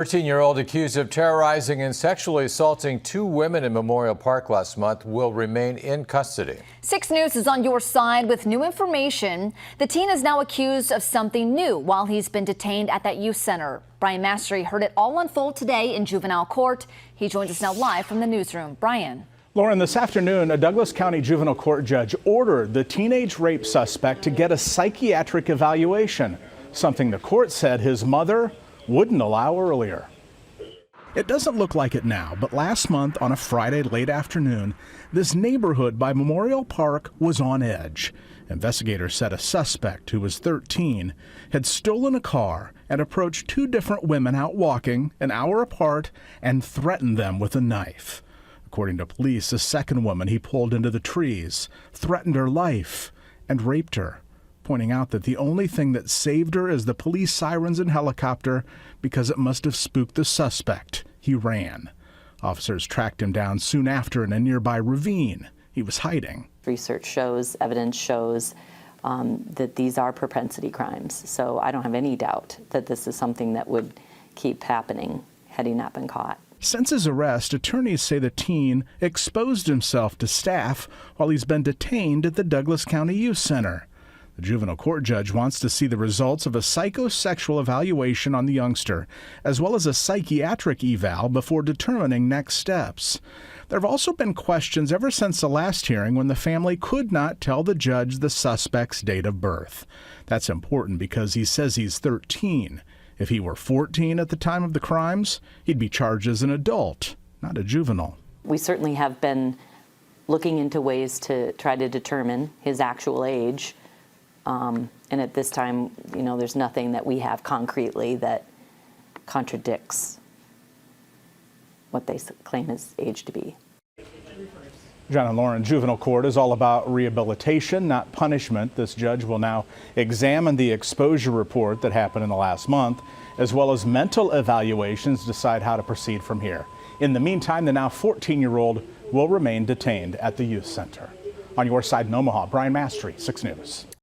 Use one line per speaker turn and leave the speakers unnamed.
13-year-old accused of terrorizing and sexually assaulting two women in Memorial Park last month will remain in custody.
6 News is on your side with new information. The teen is now accused of something new while he's been detained at that youth center. Brian Mastery heard it all unfold today in juvenile court. He joins us now live from the newsroom. Brian.
Lauren, this afternoon, a Douglas County juvenile court judge ordered the teenage rape suspect to get a psychiatric evaluation, something the court said his mother wouldn't allow earlier. It doesn't look like it now, but last month on a Friday late afternoon, this neighborhood by Memorial Park was on edge. Investigators said a suspect who was 13 had stolen a car and approached two different women out walking an hour apart and threatened them with a knife. According to police, a second woman he pulled into the trees, threatened her life, and raped her, pointing out that the only thing that saved her is the police sirens and helicopter because it must have spooked the suspect. He ran. Officers tracked him down soon after in a nearby ravine. He was hiding.
Research shows, evidence shows that these are propensity crimes. So I don't have any doubt that this is something that would keep happening had he not been caught.
Since his arrest, attorneys say the teen exposed himself to staff while he's been detained at the Douglas County Youth Center. The juvenile court judge wants to see the results of a psychosexual evaluation on the youngster, as well as a psychiatric eval before determining next steps. There have also been questions ever since the last hearing when the family could not tell the judge the suspect's date of birth. That's important because he says he's 13. If he were 14 at the time of the crimes, he'd be charged as an adult, not a juvenile.
We certainly have been looking into ways to try to determine his actual age. And at this time, there's nothing that we have concretely that contradicts what they claim his age to be.
John and Lauren, juvenile court is all about rehabilitation, not punishment. This judge will now examine the exposure report that happened in the last month, as well as mental evaluations to decide how to proceed from here. In the meantime, the now 14-year-old will remain detained at the youth center. On your side in Omaha, Brian Mastery, 6 News.